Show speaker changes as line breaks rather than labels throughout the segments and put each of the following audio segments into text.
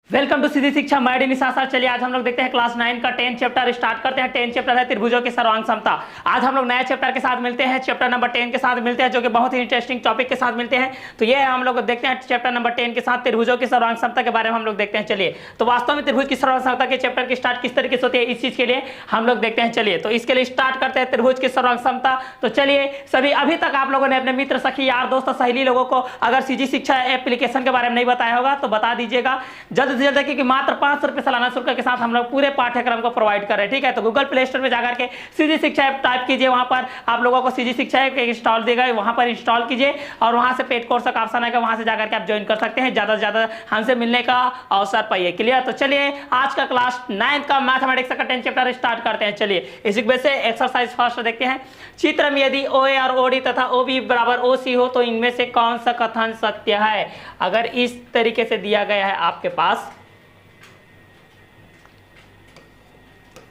Welcome to सीधी शिक्षा मैं निशासा। चलिए आज हम लोग देखते हैं क्लास 9 का 10 चैप्टर स्टार्ट करते हैं। 10 चैप्टर है त्रिभुजों की सर्वांग समता। आज हम लोग नए चैप्टर के साथ मिलते हैं, चैप्टर नंबर 10 के साथ मिलते हैं, जो कि बहुत ही इंटरेस्टिंग टॉपिक के साथ मिलते हैं। तो ये हम लोग देखते हैं चैप्टर नंबर 10 के साथ त्रिभुजों की सर्वांग समता के बारे में हम लोग देखते हैं। चलिए तो वास्तव में त्रिभुज की सर्वांग समता के चैप्टर की स्टार्ट किस तरीके से होती है, इस चीज के लिए हम लोग देखते हैं। चलिए तो इसके लिए स्टार्ट करते हैं त्रिभुज की सर्वांग समता। तो चलिए सभी, अभी तक आप लोगों ने अपने मित्र सखी यार दोस्त सहेली लोगों को अगर सीधी शिक्षा एप्लीकेशन के बारे में नहीं बताया होगा तो बता दीजिएगा जल्द से जल्द, क्योंकि मात्र 500 रुपए सालाना शुल्क के साथ हम लोग पूरे पाठ्यक्रम को प्रोवाइड कर रहे हैं। ठीक है, तो गूगल प्ले स्टोर में जाकर के सीधी शिक्षा ऐप टाइप कीजिए, वहां पर आप लोगों को सीधी शिक्षा ऐप इंस्टॉल देगा, वहां पर इंस्टॉल कीजिए और वहां से पेड कोर्स का ऑप्शन आएगा, वहां से जाकर के आप ज्वाइन कर सकते हैं। ज्यादा से ज्यादा हमसे मिलने का अवसर पाइए। क्लियर? तो चलिए आज का क्लास 9 का मैथमेटिक्स का 10 चैप्टर स्टार्ट करते हैं। चलिए इसी वजह से एक्सरसाइज फर्स्ट देखते हैं। चित्र में यदि OA और OD तथा OB बराबर OC हो तो इनमें से कौन सा कथन सत्य है? अगर इस तरीके से दिया गया है, आपके पास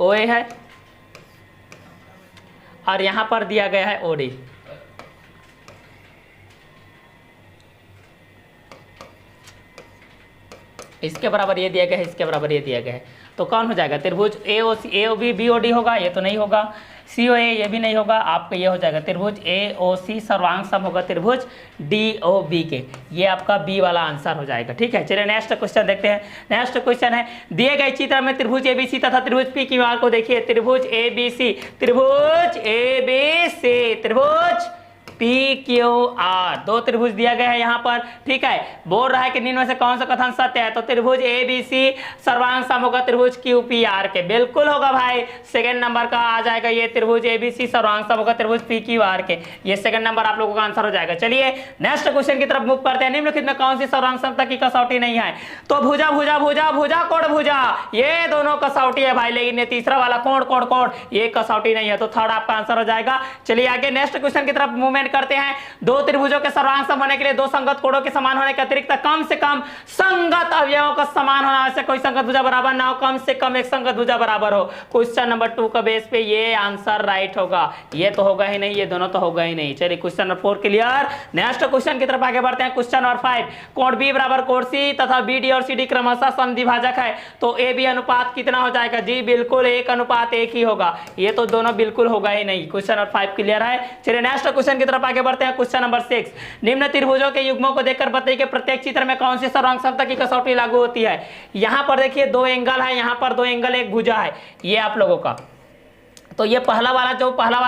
OA है और यहां पर दिया गया है OD, इसके बराबर ये दिया गया है, इसके बराबर ये दिया गया है, तो कौन हो जाएगा? त्रिभुज AOB BOD होगा? ये तो नहीं होगा। COA ये भी नहीं होगा, आपका ये हो जाएगा त्रिभुज AOC सर्वांग सम होगा त्रिभुज DOB के। ये आपका बी वाला आंसर हो जाएगा। ठीक है, चलिए नेक्स्ट क्वेश्चन देखते हैं। नेक्स्ट क्वेश्चन है, दिए गए चित्र में त्रिभुज ABC तथा त्रिभुज PQR को देखिए। त्रिभुज ABC, त्रिभुज ABC, त्रिभुज PQR, दो त्रिभुज दिया गया है यहाँ पर। ठीक है, बोल रहा है कि निम्न में से कौन सा कथन सत्य है? तो त्रिभुज ABC सर्वांग सम होगा त्रिभुज QPR के। बिल्कुल होगा भाई, सेकंड नंबर का आ जाएगा ये। त्रिभुज ABC सर्वांग सम होगा त्रिभुज PQR के। ये सेकंड नंबर आप लोगों का आंसर हो जाएगा। चलिए नेक्स्ट क्वेश्चन की तरफ मूव करते हैं। निम्नलिखित में कौन सी सर्वांग समता की कसौटी नहीं है? तो भुजा भुजा भुजा भुजा कोण भुजा, ये दोनों कसौटी है भाई, लेकिन ये तीसरा वाला कोण कोण कोण ये कसौटी नहीं है। तो थर्ड आपका आंसर हो जाएगा। चलिए आगे नेक्स्ट क्वेश्चन की तरफ मूवमेंट करते हैं। दो त्रिभुजों के सर्वांग सम होने के लिए दो संगत कोणों के समान होने के अतिरिक्त कम से कम संगत अवयवों का समान होना आवश्यक। कोई संगत भुजा बराबर ना हो, कम से कम एक संगत भुजा बराबर हो। क्वेश्चन नंबर 2 का बेस पे ये आंसर राइट होगा। ये तो होगा ही नहीं, ये दोनों तो होगा ही नहीं। चलिए question number 4 clear. Next question की तरफ आगे बढ़ते हैं। क्वेश्चन नंबर 5, कोण B बराबर कोण C तथा BD और CD क्रमशः समद्विभाजक है तो AB अनुपात कितना हो जाएगा? जी बिल्कुल 1:1 ही होगा। ये तो दोनों बिल्कुल होगा ही नहीं। क्वेश्चन नंबर 5 क्लियर है। चलिए नेक्स्ट क्वेश्चन की तरफ आगे बढ़ते हैं। क्वेश्चन नंबर 6, निम्न त्रिभुजों के युग्मों को देखकर बताइए कि प्रत्येक चित्र में कौन सी सर्वांग समता की कसौटी लागू होती है। यहां पर देखिए दो एंगल है, यहां पर दो एंगल, एक भुजा है ये आप लोगों का। तो ये पहला वाला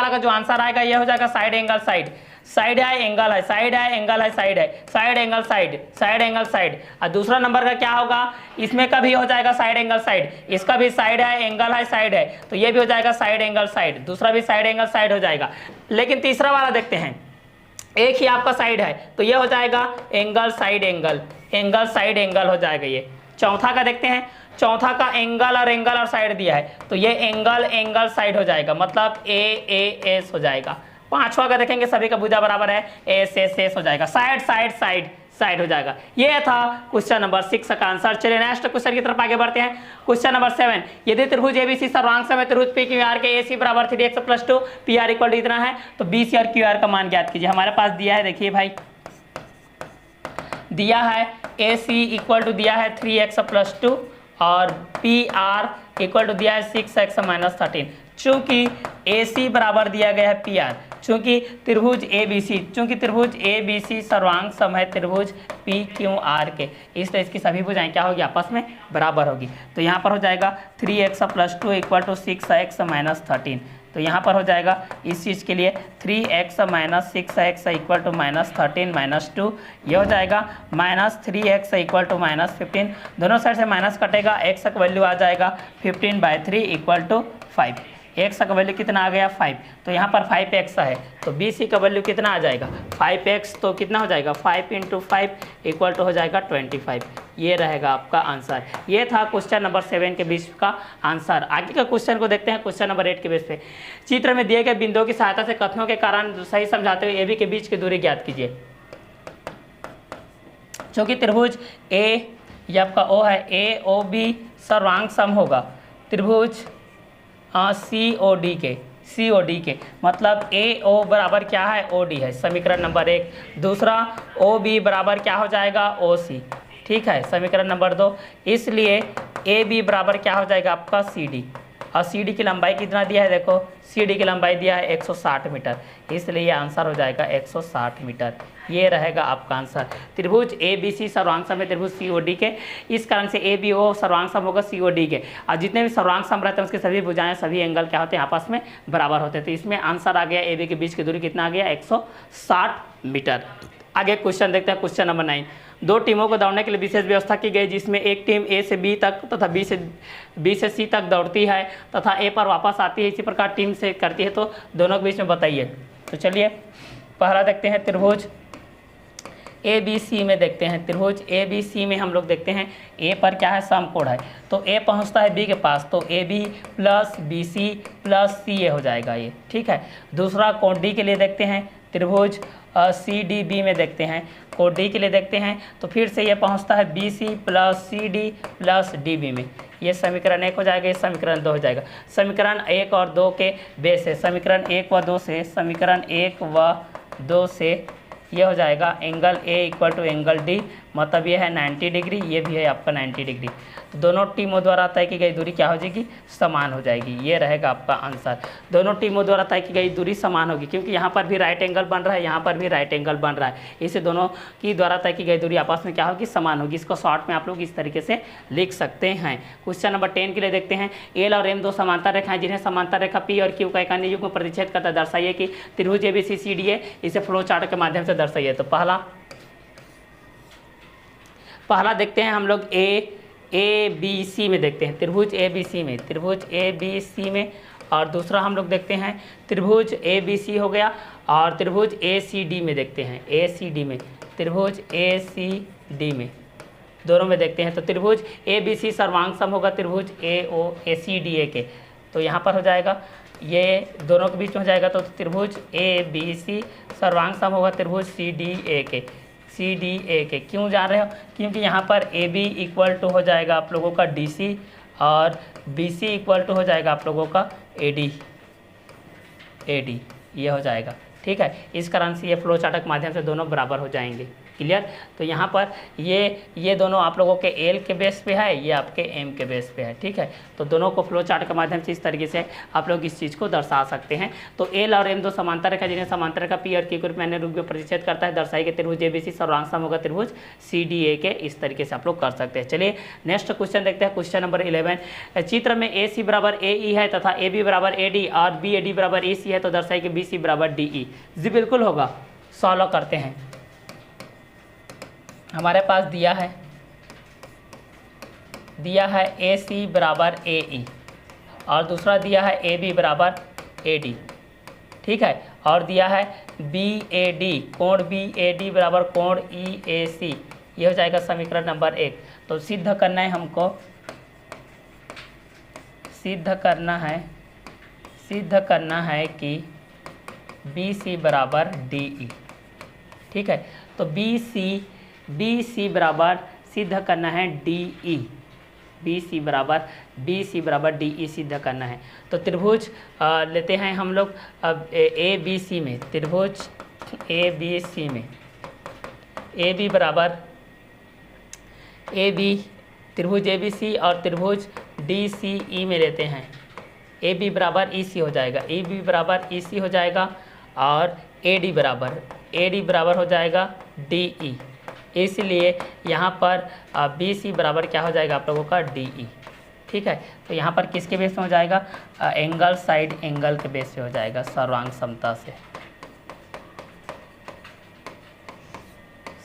का जो आंसर आएगा ये हो जाएगा साइड एंगल साइड। साइड है एंगल है, साइड है एंगल है, साइड है, side angle side, side angle side. और दूसरा नंबर का क्या होगा? इसमें का भी हो जाएगा साइड एंगल साइड, इसका भी साइड है एंगल है साइड है, तो ये भी हो जाएगा साइड एंगल साइड, दूसरा भी साइड एंगल साइड हो जाएगा। लेकिन तीसरा वाला देखते हैं, एक ही आपका साइड है तो ये हो जाएगा angle side angle, angle side angle हो जाएगा ये। चौथा का देखते हैं, चौथा का एंगल और साइड दिया है तो ये एंगल एंगल साइड हो जाएगा, मतलब AAS हो जाएगा। पांचवा का देखेंगे, सभी का भुजा बराबर है, SSS हो जाएगा, साइड साइड साइड साइड हो जाएगा। ये था क्वेश्चन नंबर 6 का आंसर। चलिए नेक्स्ट क्वेश्चन की तरफ आगे बढ़ते हैं। क्वेश्चन नंबर 7, यदि त्रिभुज ABC सर्वांग सम है त्रिभुज PQR के AC बराबर 3x + 2 PR इक्वल टू इतना है तो BC और QR का मान ज्ञात कीजिए। हमारे पास दिया है, देखिए भाई दिया है AC इक्वल टू दिया है 3x + 2 और PR इक्वल टू दिया है 6x - 13। चूंकि AC बराबर दिया गया है PR, चूंकि त्रिभुज ABC सर्वांग सम है त्रिभुज PQR के, इसलिए इसकी सभी भुजाएं क्या होगी? आपस में बराबर होगी। तो यहाँ पर हो जाएगा 3x + 2 इक्वल टू 6x - 13। तो यहाँ पर हो जाएगा इस चीज़ के लिए 3x - 6x इक्वल टू -13 - 2, ये हो जाएगा -3x इक्वल टू -15। दोनों साइड से माइनस कटेगा, x का वैल्यू आ जाएगा 15/3 इक्वल टू 5। x का वैल्यू कितना आ गया? 5। तो यहाँ पर 5x है तो BC का वैल्यू कितना आ जाएगा? 5x, तो कितना हो जाएगा? 5 × 5 इक्वल टू हो जाएगा 25। ये रहेगा आपका आंसर। ये था क्वेश्चन नंबर 7 के बीच का आंसर। आगे का क्वेश्चन को देखते हैं। क्वेश्चन नंबर 8 के बेस पे, चित्र में दिए गए बिंदुओं की सहायता से कथनों के कारण सही समझाते हुए AB के बीच की दूरी ज्ञात कीजिए। क्योंकि त्रिभुज A ये आपका O है, AOB सर्वांग सम होगा त्रिभुज COD के, मतलब AO बराबर क्या है? OD है, समीकरण नंबर 1। दूसरा OB बराबर क्या हो जाएगा? OC। ठीक है, समीकरण नंबर 2। इसलिए ए बी बराबर क्या हो जाएगा आपका सी डी, और सी डी की लंबाई कितना दिया है, देखो सी डी की लंबाई दिया है 160 मीटर, इसलिए ये आंसर हो जाएगा 160 मीटर। ये रहेगा आपका आंसर। त्रिभुज ए बी सी सर्वांग सम है त्रिभुज सी ओ डी के, इस कारण से ए बी ओ सर्वांग सम होगा सी ओ डी के, और जितने भी सर्वांग सम रहते हैं उसके सभी भुजाएं सभी एंगल क्या होते हैं, आपस में बराबर होते हैं। तो इसमें आंसर आ गया ए बी के बीच की दूरी कितना आ गया, 160 मीटर। आगे क्वेश्चन देखते हैं, क्वेश्चन नंबर 9। दो टीमों को दौड़ने के लिए विशेष व्यवस्था की गई, जिसमें एक टीम ए से बी तक तथा बी से सी तक दौड़ती है तथा ए पर वापस आती है, इसी प्रकार टीम से करती है, तो दोनों के बीच में बताइए। तो चलिए पहला देखते हैं, त्रिभुज ए बी सी में देखते हैं। त्रिभुज ए बी सी में हम लोग देखते हैं ए पर क्या है, समकोण है, तो ए पहुंचता है बी के पास, तो A B plus B C plus C A हो जाएगा ये, ठीक है। दूसरा कोण डी के लिए देखते हैं, त्रिभुज सी डी बी में देखते हैं, कोण डी के लिए देखते हैं, तो फिर से ये पहुंचता है B C plus C D plus D B में, ये समीकरण 1 हो जाएगा, ये समीकरण 2 हो जाएगा। समीकरण 1 और 2 के बेस है, समीकरण 1 व 2 से, समीकरण 1 व 2 से ये हो जाएगा angle A equal to angle D, मतलब ये है 90 डिग्री, ये भी है आपका 90 डिग्री। तो दोनों टीमों द्वारा तय की गई दूरी क्या हो जाएगी, समान हो जाएगी, ये रहेगा आपका आंसर। दोनों टीमों द्वारा तय की गई दूरी समान होगी, क्योंकि यहाँ पर भी राइट एंगल बन रहा है, यहाँ पर भी राइट एंगल बन रहा है, इसे दोनों की द्वारा तय की गई दूरी आपस में क्या होगी, समान होगी। इसको शॉर्ट में आप लोग इस तरीके से लिख सकते हैं। क्वेश्चन नंबर 10 के लिए देखते हैं, एल और एम दो समांतर रेखाएं जिन्हें समांतर रेखा पी और क्यू का एक अन्य युग्म प्रतिच्छेद करता, दर्शाइए कि त्रिभुज ए B C C D A, इसे फ्लो चार्ट के माध्यम से दर्शाइए। तो पहला देखते हैं हम लोग ए बी सी में देखते हैं, त्रिभुज ए बी सी में, त्रिभुज ए बी सी में, और दूसरा हम लोग देखते हैं त्रिभुज ए बी सी हो गया, और त्रिभुज ए सी डी में देखते हैं, ए सी डी में, त्रिभुज ए सी डी में, दोनों में देखते हैं। तो त्रिभुज ए बी सी सर्वांग सम होगा त्रिभुज ए ओ ए सी डी ए के, तो यहाँ पर हो जाएगा, ये दोनों के बीच में हो जाएगा, तो त्रिभुज ए बी सी सर्वांग सम होगा त्रिभुज सी डी ए के, सी डी ए के। क्यों जान रहे हो, क्योंकि यहाँ पर ए बी इक्वल टू हो जाएगा आप लोगों का डी सी, और बी सी इक्वल टू हो जाएगा आप लोगों का ए डी, ये हो जाएगा, ठीक है। इस कारण से ये फ्लो चार्ट के माध्यम से दोनों बराबर हो जाएंगे, क्लियर। तो यहाँ पर ये दोनों आप लोगों के एल के बेस पे है, ये आपके एम के बेस पे है, ठीक है। तो दोनों को फ्लो चार्ट के माध्यम से इस तरीके से आप लोग इस चीज़ को दर्शा सकते हैं। तो एल और एम दो समांतर रेखा जिन्हें समांतर रेखा पी और क्यू के रूप में अन्य रूप में प्रतिच्छेद करता है, दर्शाई के त्रिभुज ए बी सी सर्वांग सम होगा त्रिभुज सी डी ए के, इस तरीके से आप लोग कर सकते हैं। चलिए नेक्स्ट क्वेश्चन देखते हैं, क्वेश्चन नंबर 11। चित्र में ए सी बराबर ए ई है तथा ए बी बराबर ए डी और बी ए डी बराबर ए सी है, तो दर्शाई के बी सी बराबर डी ई। जी बिल्कुल होगा, सॉल्व करते हैं। हमारे पास दिया है ए सी बराबर ए ई, और दूसरा दिया है ए बी बराबर ए डी, ठीक है, और दिया है बी ए डी, कोण बी ए डी बराबर कोण ई ए सी, ये हो जाएगा समीकरण नंबर 1। तो सिद्ध करना है हमको, सिद्ध करना है कि बी सी बराबर डी ई, ठीक है। तो बी सी बराबर सिद्ध करना है डी ई, बी सी बराबर डी ई सिद्ध करना है। तो त्रिभुज लेते हैं हम लोग अब ए बी सी में, त्रिभुज ए बी सी में ए बी बराबर ए बी, त्रिभुज ए बी सी और त्रिभुज डी सी ई में लेते हैं, ए बी बराबर ई सी हो जाएगा, ए बी बराबर ई सी हो जाएगा, और ए डी बराबर हो जाएगा डी ई, इसलिए यहाँ पर बी सी बराबर क्या हो जाएगा आप लोगों का डी ई, ठीक है। तो यहाँ पर किसके बेस में हो जाएगा, एंगल साइड एंगल के बेस पे हो जाएगा, सर्वांग समता से,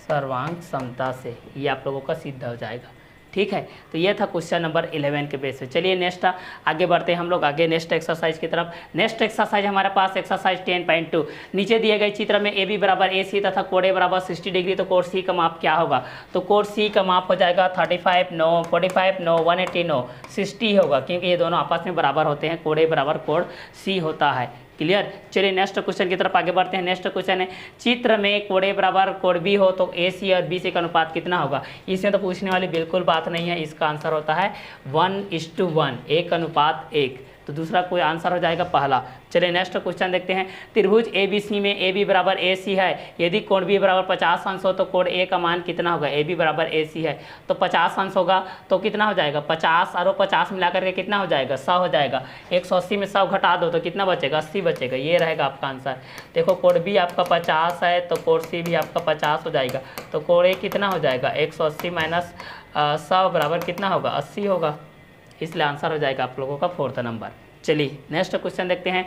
सर्वांग समता से ये आप लोगों का सिद्ध हो जाएगा, ठीक है। तो ये था क्वेश्चन नंबर 11 के बेस पे। चलिए नेक्स्ट आगे बढ़ते हैं हम लोग आगे नेक्स्ट एक्सरसाइज की तरफ। नेक्स्ट एक्सरसाइज हमारे पास एक्सरसाइज 10.2। नीचे दिए गए चित्र में ए बी बराबर ए सी तथा कोण ए बराबर 60 डिग्री, तो कोण सी का माप क्या होगा। तो कोण सी का माप हो जाएगा 35 9 45 9 180 9 60 होगा, क्योंकि ये दोनों आपस में बराबर होते हैं, कोण ए बराबर कोण सी होता है, क्लियर। चलिए नेक्स्ट क्वेश्चन की तरफ आगे बढ़ते हैं। नेक्स्ट क्वेश्चन है, चित्र में कोण ए बराबर कोण बी हो तो ए सी और बी सी का अनुपात कितना होगा। इसमें तो पूछने वाली बिल्कुल बात नहीं है, इसका आंसर होता है 1:1, 1:1। तो दूसरा कोई आंसर हो जाएगा पहला। चलिए नेक्स्ट क्वेश्चन देखते हैं। त्रिभुज ए बी सी में ए बी बराबर ए सी है, यदि कोण बी बराबर 50 अंश हो तो कोण ए का मान कितना होगा? ए बी बराबर ए सी है तो 50 अंश होगा तो कितना हो जाएगा? 50 और 50 मिलाकर के कितना हो जाएगा? 100 हो जाएगा। 180 में 100 घटा दो तो कितना बचेगा? 80 बचेगा। ये रहेगा आपका आंसर। देखो कोण बी आपका 50 है तो कोण सी भी आपका 50 हो जाएगा, तो कोण ए कितना हो जाएगा? 180 माइनस 100 बराबर कितना होगा? 80 होगा। इसलिए आंसर हो जाएगा आप लोगों का 4th नंबर। चलिए नेक्स्ट क्वेश्चन देखते हैं।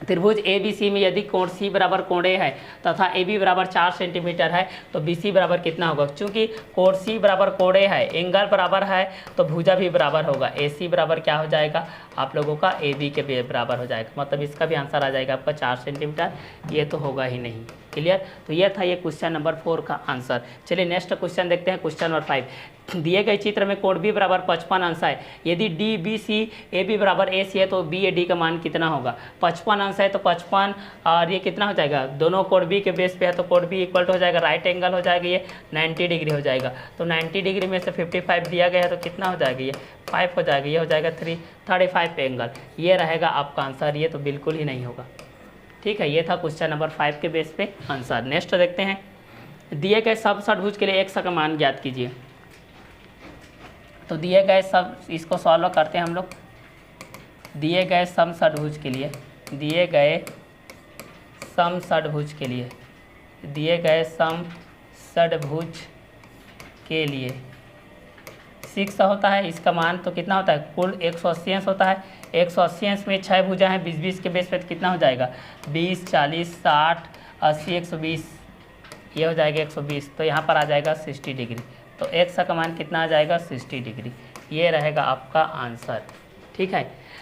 त्रिभुज ए बी सी में यदि कोण सी बराबर कोण ए है तथा ए बी बराबर 4 सेंटीमीटर है तो बी सी बराबर कितना होगा? चूंकि कोण सी बराबर कोण ए है, एंगल बराबर है तो भुजा भी बराबर होगा। ए सी बराबर क्या हो जाएगा आप लोगों का? ए बी के बराबर हो जाएगा, मतलब इसका भी आंसर आ जाएगा आपका 4 सेंटीमीटर। ये तो होगा ही नहीं। क्लियर? तो यह था ये क्वेश्चन नंबर 4 का आंसर। चलिए नेक्स्ट क्वेश्चन देखते हैं। Question number 5। दिए गए चित्र में कोण बी बराबर 55 अंश है, यदि D B C A B बराबर ए सी है तो बी ए डी का मान कितना होगा? 55 अंश है तो 55 और ये कितना हो जाएगा? दोनों कोण बी के बेस पे है तो कोण बी इक्वल टू हो जाएगा राइट एंगल हो जाएगा, ये 90 डिग्री हो जाएगा। तो 90 डिग्री में से 55 दिया गया है तो कितना हो जाएगा? ये 5 हो जाएगा। ये हो जाएगा 35 एंगल। ये रहेगा आपका आंसर। ये तो बिल्कुल ही नहीं होगा। ठीक है, ये था क्वेश्चन नंबर 5 के बेस पे आंसर। नेक्स्ट देखते हैं। दिए गए सब षटभुज के लिए एक का मान ज्ञात कीजिए। तो दिए गए सब, इसको सॉल्व करते हैं हम लोग। दिए गए सम षटभुज के लिए, दिए गए सम षटभुज के लिए, दिए गए सम षटभुज के लिए 6 होता है इसका मान, तो कितना होता है? कुल 180 अंश होता है। 180 अंश में 6 भुजा हैं 20-20 के बेस पे, तो कितना हो जाएगा? 20, 40, 60, 80, 120, ये हो जाएगा 120। तो यहाँ पर आ जाएगा 60 डिग्री। तो x का मान कितना आ जाएगा? 60 डिग्री। ये रहेगा आपका आंसर। ठीक है,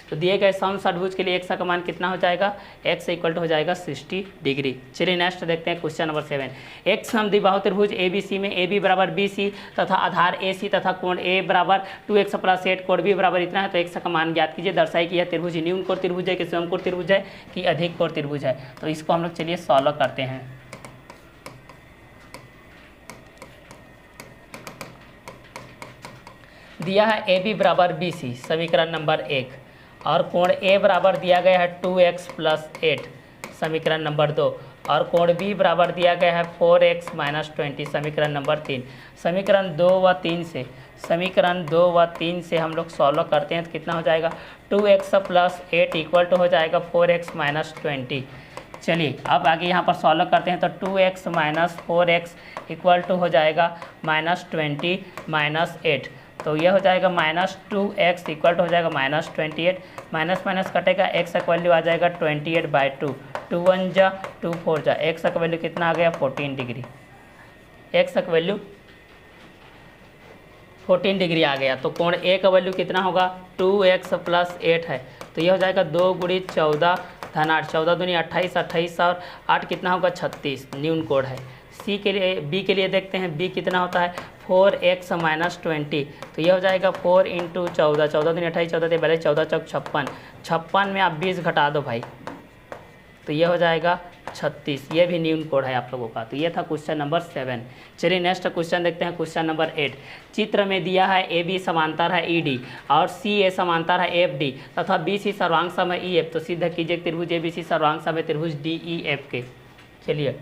तो दिए गए सम षटभुज के लिए x का मान कितना हो जाएगा? x इक्वल टू हो जाएगा 60 डिग्री। चलिए नेक्स्ट देखते हैं क्वेश्चन नंबर 7। एक समद्विबाहु त्रिभुज ए बी सी में ए बी बराबर बी सी तथा आधार ए सी तथा कोण ए बराबर 2x + 8, कोण बी बराबर इतना है, तो x का मान ज्ञात कीजिए। दर्शाई कि यह त्रिभुज न्यून कोण त्रिभुज है कि समकोण त्रिभुज है कि अधिक कोण त्रिभुज है। तो इसको हम लोग चलिए सॉल्व करते हैं। दिया है ए बी बराबर बी सी, समीकरण नंबर 1, और कोण ए बराबर दिया गया है 2x + 8, समीकरण नंबर 2, और कोण बी बराबर दिया गया है 4x - 20, समीकरण नंबर 3। समीकरण 2 व 3 से, समीकरण 2 व 3 से हम लोग सॉल्व करते हैं तो कितना हो जाएगा? 2x + 8 इक्वल टू हो जाएगा 4x - 20। चलिए अब आगे यहाँ पर सॉल्व करते हैं तो 2x - 4x इक्वल टू हो जाएगा -20 - 8, तो ये हो जाएगा -2x इक्वल टू हो जाएगा -28, माइनस माइनस कटेगा, x का वैल्यू आ जाएगा 28/2, 2 1 जा 2 4 जा, x का वैल्यू कितना आ गया? 14 डिग्री। x का वैल्यू 14 डिग्री आ गया। तो कोण ए का वैल्यू कितना होगा? 2x + 8 है, तो ये हो जाएगा 2 × 14 धन 8, 14 दूनी 28, 28 और 8 कितना होगा? 36, न्यून कोण है। सी के लिए, बी के लिए देखते हैं, बी कितना होता है? 4x - 20, तो ये हो जाएगा 4 × 14, 14 दूनी 28, 14 42, 14 चौक 56, 56 में आप 20 घटा दो भाई, तो ये हो जाएगा 36। ये भी न्यून कोण है आप लोगों का। तो ये था क्वेश्चन नंबर 7। चलिए नेक्स्ट क्वेश्चन देखते हैं, क्वेश्चन नंबर 8। चित्र में दिया है ए बी समांतर है ई डी और सी ए समांतर है एफ डी तथा बी सी सर्वांग सम है ई एफ, तो सिद्ध कीजिए त्रिभुज ए बी सी सर्वांग सम है त्रिभुज डी ई एफ के। चलिए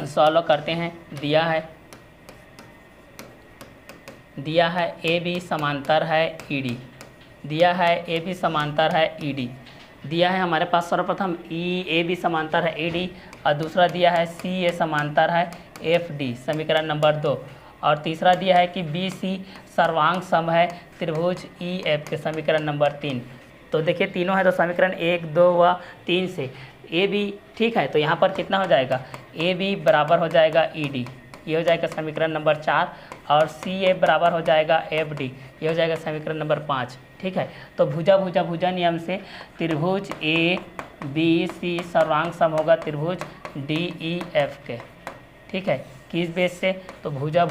सॉल्व करते हैं। दिया है ए बी समांतर है ई डी, दिया है ए बी समांतर है ई डी, दिया है हमारे पास सर्वप्रथम ए बी समांतर है ए डी, और दूसरा दिया है सी ए समांतर है एफ डी, समीकरण नंबर 2, और तीसरा दिया है कि बी सी सर्वांग सम है त्रिभुज ई एफ के, समीकरण नंबर 3। तो देखिए तीनों है तो समीकरण 1, 2 व 3 से ए बी, ठीक है, तो यहाँ पर कितना हो जाएगा? ए बी बराबर हो जाएगा ई डी, ये हो जाएगा समीकरण नंबर 4, और सी ए बराबर हो जाएगा एफ डी, ये हो जाएगा समीकरण नंबर 5। ठीक है, तो भुजा नियम से त्रिभुज ए बी सी सर्वांग सम होगा त्रिभुज डी ई एफ के। ठीक है, किस बेस से? तो भुजा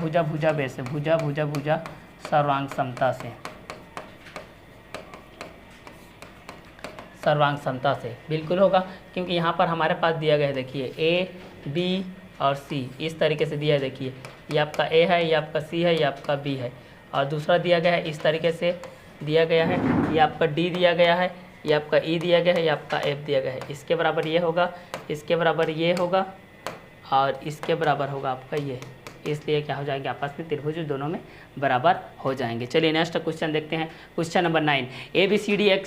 बेस से, भुजा सर्वांग समता से, सर्वांग समता से बिल्कुल होगा, क्योंकि यहाँ पर हमारे पास दिया गया है, देखिए ए बी और सी इस तरीके से दिया है। देखिए ये आपका ए है, ये आपका सी है, ये आपका बी है, और दूसरा दिया गया है इस तरीके से दिया गया है, ये आपका डी दिया गया है, ये आपका ई दिया गया है, ये आपका एफ दिया गया है। इसके बराबर ये होगा, इसके बराबर ये होगा और इसके बराबर होगा आपका ये, इसलिए क्या हो जाएगा आपस में त्रिभुज दोनों में बराबर हो जाएंगे। चलिए नेक्स्ट क्वेश्चन देखते हैं। Question number 9, A B C D एक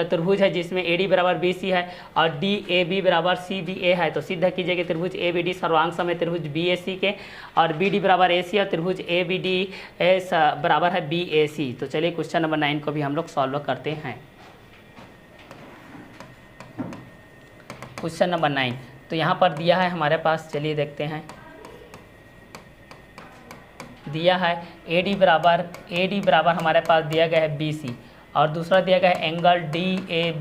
त्रिभुज है जिसमें ए डी बराबर बी सी है और डी ए बी बराबर सी बी ए है। तो सिद्ध कीजिए कि त्रिभुज ए बी डी सर्वांग सम है त्रिभुज बी ए सी के, और बी डी बराबर ए सी और त्रिभुज ए बी डी बराबर है बी ए सी। तो चलिए क्वेश्चन नंबर 9 को भी हम लोग सॉल्व करते हैं। क्वेश्चन नंबर 9 तो यहाँ पर दिया है हमारे पास, चलिए देखते हैं। दिया है ए डी बराबर हमारे पास दिया गया है बी सी और दूसरा दिया गया है angle D A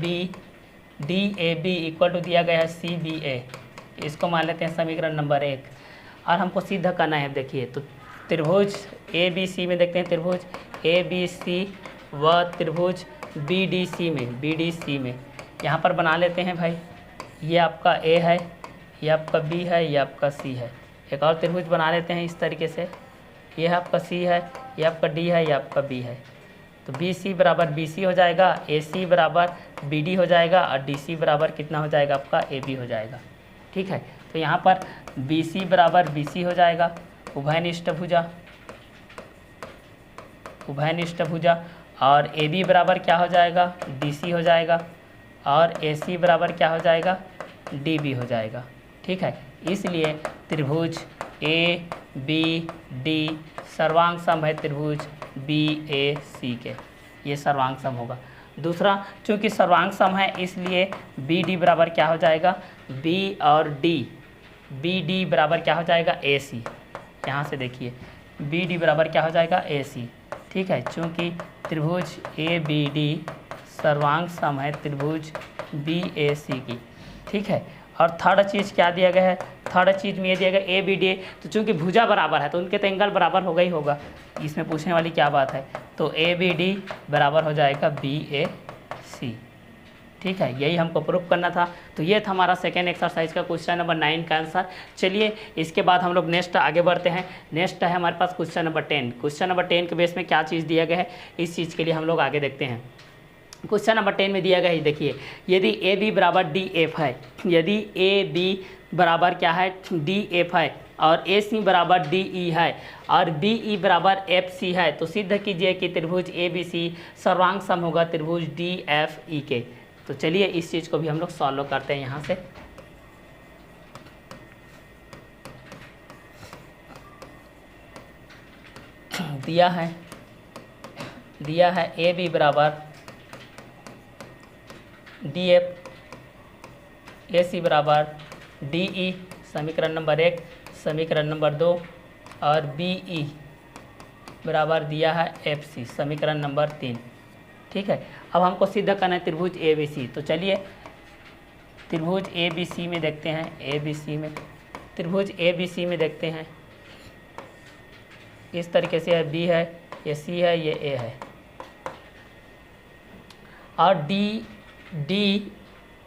B equal to दिया गया है सी बी ए। इसको मान लेते हैं समीकरण नंबर 1 और हमको सिद्ध करना है। देखिए तो त्रिभुज ए बी सी में देखते हैं, त्रिभुज ए बी सी व त्रिभुज बी डी सी में यहाँ पर बना लेते हैं भाई। ये आपका ए है, ये आपका बी है, ये आपका सी है। एक और त्रिभुज बना लेते हैं इस तरीके से, ये आपका सी है, ये आपका डी है, ये आपका बी है। तो बी सी बराबर बी सी हो जाएगा, ए सी बराबर बी डी हो जाएगा और डी सी बराबर कितना हो जाएगा आपका ए बी हो जाएगा। ठीक है, तो यहाँ पर बी सी बराबर बी सी हो जाएगा, उभयनिष्ठ भुजा और ए बी बराबर क्या हो जाएगा डी सी हो जाएगा और ए सी बराबर क्या हो जाएगा डी बी हो जाएगा। ठीक है, इसलिए त्रिभुज ए बी डी सर्वांग सम है त्रिभुज बी ए सी के, ये सर्वांग सम होगा। दूसरा चूँकि सर्वांग सम है इसलिए बी डी बराबर क्या हो जाएगा बी और डी, बी डी बराबर क्या हो जाएगा ए सी। यहाँ से देखिए बी डी बराबर क्या हो जाएगा ए सी। ठीक है, चूँकि त्रिभुज ए बी डी सर्वांग सम है त्रिभुज बी ए सी की। ठीक है, और थर्ड चीज़ क्या दिया गया है, थर्ड चीज़ में ये दिया गया ए बी डी। तो चूँकि भुजा बराबर है तो उनके तो एंगल बराबर होगा ही होगा, इसमें पूछने वाली क्या बात है। तो ए बी डी बराबर हो जाएगा बी ए सी। ठीक है, यही हमको प्रूफ करना था। तो ये था हमारा सेकेंड एक्सरसाइज का क्वेश्चन नंबर 9 का आंसर। चलिए इसके बाद हम लोग नेक्स्ट आगे बढ़ते हैं। नेक्स्ट है हमारे पास क्वेश्चन नंबर 10। क्वेश्चन नंबर 10 के बेस में क्या चीज़ दिया गया है, इस चीज़ के लिए हम लोग आगे देखते हैं। क्वेश्चन नंबर 10 में दिया गया है, देखिए यदि ए बी बराबर डी एफ है, यदि ए बी बराबर क्या है डी एफ है और ए सी बराबर डी ई है और बी ई बराबर एफ सी है, तो सिद्ध कीजिए कि त्रिभुज ए बी सी सर्वांग सम होगा त्रिभुज डी एफ ई के। तो चलिए इस चीज़ को भी हम लोग सॉल्व करते हैं। यहाँ से दिया है ए बी बराबर डी एफ, ए सी बराबर डी ई, समीकरण नंबर 1, समीकरण नंबर 2 और बी ई बराबर दिया है एफ सी, समीकरण नंबर 3। ठीक है, अब हमको सिद्ध करना है त्रिभुज ए बी सी। तो चलिए त्रिभुज ए बी सी में देखते हैं, त्रिभुज ए बी सी में देखते हैं। इस तरीके से बी है, ये सी है, ये ए है और डी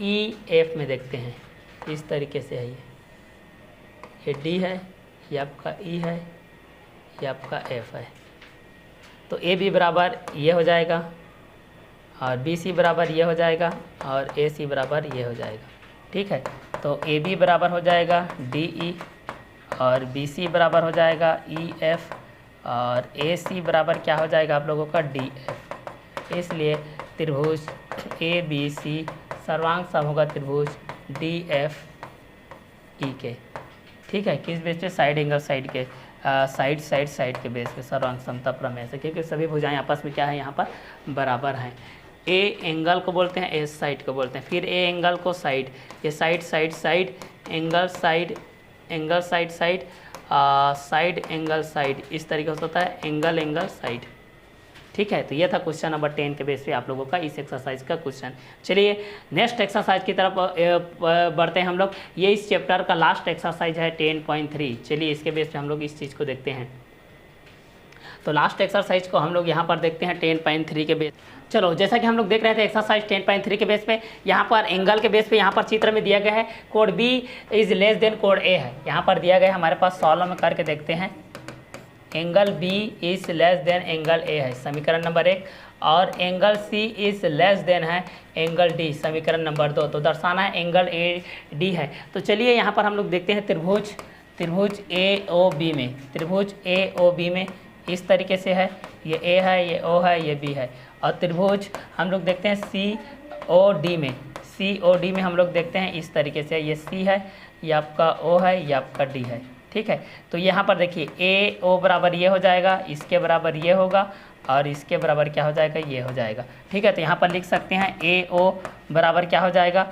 ई एफ में देखते हैं। इस तरीके से है, ये डी है, ये आपका ई है, ये आपका एफ है। तो ए बी बराबर ये हो जाएगा और बी सी बराबर ये हो जाएगा और ए सी बराबर ये हो जाएगा। ठीक है, तो ए बी बराबर हो जाएगा डी ई और बी सी बराबर हो जाएगा ई एफ और ए सी बराबर क्या हो जाएगा आप लोगों का डी एफ। इसलिए त्रिभुज ए बी सी सर्वांग सम होगा त्रिभुज डी एफ ई के। ठीक है, किस बेस पे साइड एंगल साइड के साइड के बेस पे सर्वांग समता प्रमेय से, क्योंकि सभी भुजाएं आपस में क्या है यहाँ पर बराबर हैं। ए एंगल को बोलते हैं, एस साइड को बोलते हैं, फिर ए एंगल को साइड, ये side angle side side angle side, इस तरीके से होता है एंगल साइड। ठीक है, तो ये था क्वेश्चन नंबर 10 के बेस पे आप लोगों का इस एक्सरसाइज का क्वेश्चन। चलिए नेक्स्ट एक्सरसाइज की तरफ बढ़ते हैं हम लोग। ये इस चैप्टर का लास्ट एक्सरसाइज है 10.3। चलिए इसके बेस पे हम लोग इस चीज़ को देखते हैं। तो लास्ट एक्सरसाइज को हम लोग यहाँ पर देखते हैं 10.3 के बेस। चलो जैसा कि हम लोग देख रहे थे एक्सरसाइज 10.3 के बेस पे, यहाँ पर एंगल के बेस पे यहाँ पर चित्र में दिया गया है code B is less than code A है। यहाँ पर दिया गया है, हमारे पास सॉल्व में करके देखते हैं। Angle B is less than angle A है समीकरण नंबर 1, और angle C is less than है एंगल डी समीकरण नंबर 2। तो दर्शाना है एंगल ए डी है। तो चलिए यहाँ पर हम लोग देखते हैं त्रिभुज ए ओ बी में, त्रिभुज ए ओ बी में इस तरीके से है, ये ए है, ये ओ है, ये बी है। और त्रिभुज हम लोग देखते हैं सी ओ डी में, सी ओ डी में हम लोग देखते हैं इस तरीके से, ये सी है, ये आपका ओ है, ये आपका डी है। ठीक है, तो यहाँ पर देखिए ए ओ बराबर ये हो जाएगा, इसके बराबर ये होगा, और इसके बराबर क्या हो जाएगा, ये हो जाएगा। ठीक है, तो यहाँ पर लिख सकते हैं ए ओ बराबर क्या हो जाएगा,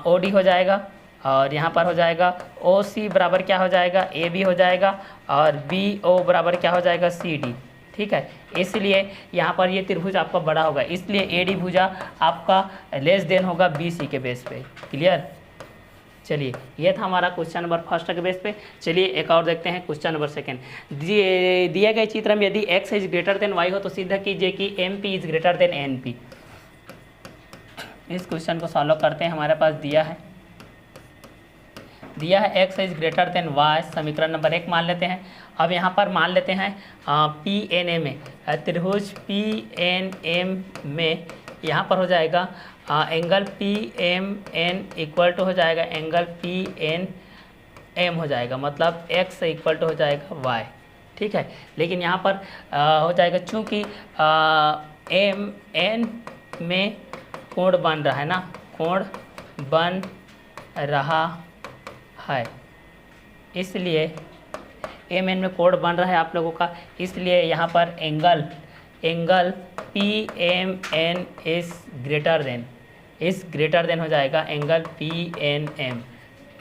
ओ डी हो जाएगा, और यहाँ पर हो जाएगा ओ सी बराबर क्या हो जाएगा, ए बी हो जाएगा, और बी ओ बराबर क्या हो जाएगा, सी डी। ठीक है, इसलिए यहाँ पर ये त्रिभुज आपका बड़ा होगा, इसलिए ए डी भुजा आपका लेस देन होगा बी सी के बेस पे। क्लियर। चलिए, ये था हमारा क्वेश्चन नंबर फर्स्ट के बेस पे। चलिए एक और देखते हैं क्वेश्चन नंबर सेकंड। दिए गए चित्र में यदि x is greater than y हो तो सिद्ध कीजिए कि mp is greater than np। इस क्वेश्चन को सॉल्व करते हैं। हमारे पास दिया है x is greater than y, समीकरण नंबर 1 मान लेते हैं। अब यहाँ पर मान लेते हैं PNM में, त्रिभुज PNM में यहाँ पर हो जाएगा एंगल PMN इक्वल टू हो जाएगा एंगल PNM हो जाएगा, मतलब x इक्वल टू हो जाएगा y। ठीक है, लेकिन यहाँ पर हो जाएगा चूँकि MN में कोण बन रहा है ना, कोण बन रहा है, इसलिए MN में कोण बन रहा है आप लोगों का, इसलिए यहाँ पर angle PMN is greater than हो जाएगा एंगल PNM,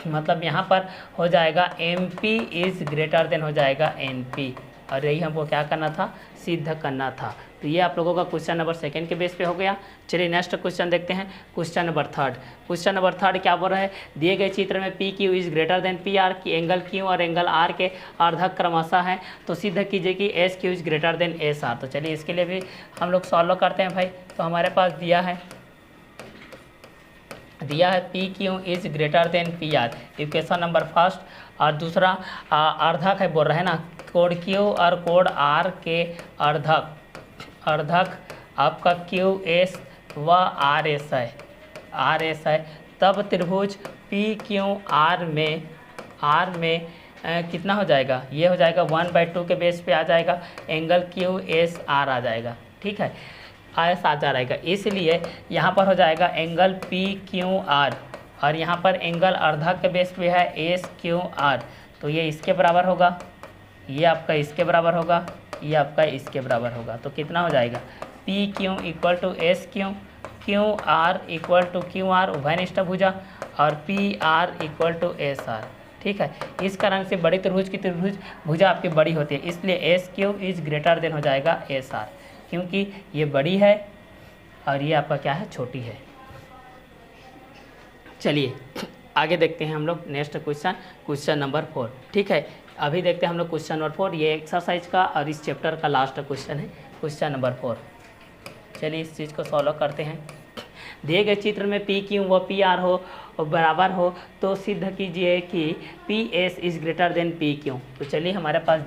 मतलब यहाँ पर हो जाएगा MP इज ग्रेटर देन हो जाएगा NP, और यही हमको क्या करना था, सिद्ध करना था। तो ये आप लोगों का क्वेश्चन नंबर सेकंड के बेस पे हो गया। चलिए नेक्स्ट क्वेश्चन देखते हैं, question number third. Question number third क्या बोल रहा है, दिए गए चित्र में PQ is greater than PR की एंगल Q और एंगल R के अर्धक क्रमशः है, तो सिद्ध कीजिए कि SQ is greater than SR। तो चलिए इसके लिए भी हम लोग सॉल्व करते हैं भाई। तो हमारे पास दिया है PQ is greater than PR, equation number first, और दूसरा अर्धक है बोल रहा है ना, कोण Q और कोण R के अर्धक आपका QS व RS है, तब त्रिभुज PQR में कितना हो जाएगा, ये हो जाएगा 1/2 के बेस पे आ जाएगा, एंगल QSR आ जाएगा। ठीक है, आयस आ जाएगा, इसलिए यहाँ पर हो जाएगा एंगल PQR, और यहाँ पर एंगल अर्धक के बेस पे है SQR, तो ये इसके बराबर होगा, ये आपका इसके बराबर होगा, ये आपका इसके बराबर होगा। तो कितना हो जाएगा, PQ equal to SQ, QR equal to QR उभयनिष्ठ भुजा, और PR इक्वल टू SR। ठीक है, इस कारण से बड़ी त्रिभुज की भुजा आपकी बड़ी होती है, इसलिए SQ इज ग्रेटर देन हो जाएगा SR, क्योंकि ये बड़ी है और ये आपका क्या है, छोटी है। चलिए आगे देखते हैं हम लोग नेक्स्ट क्वेश्चन नंबर 4। ठीक है, अभी देखते हैं हम लोग क्वेश्चन नंबर 4, ये एक्सरसाइज का और इस चैप्टर का लास्ट क्वेश्चन है, क्वेश्चन नंबर 4। चलिए इस चीज़ को सॉल्व करते हैं। दिए गए चित्र में PQ व PR हो बराबर हो तो सिद्ध कीजिए कि PS is greater than PQ। तो चलिए हमारे पास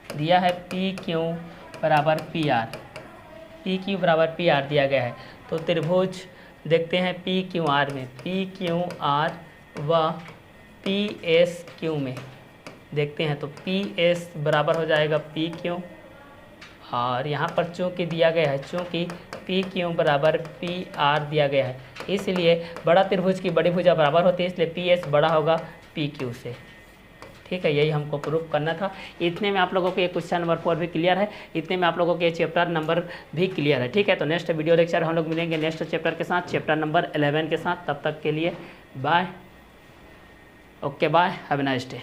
दिया है PQ बराबर PR, PQ बराबर PR दिया गया है। तो त्रिभुज देखते हैं PQR में, PQR व PSQ में देखते हैं, तो PS बराबर हो जाएगा PQ, और यहाँ पर चूँकि दिया गया है, चूँकि PQ बराबर PR दिया गया है, इसलिए बड़ा त्रिभुज की बड़ी भुजा बराबर होती है, इसलिए PS बड़ा होगा PQ से। ठीक है, यही हमको प्रूफ करना था। इतने में आप लोगों को ये क्वेश्चन नंबर 4 भी क्लियर है, इतने में आप लोगों के चैप्टर नंबर भी क्लियर है। ठीक है, तो नेक्स्ट वीडियो लेक्चर हम लोग मिलेंगे नेक्स्ट चैप्टर के साथ, चैप्टर नंबर 11 के साथ। तब तक के लिए bye, okay bye, have a nice day.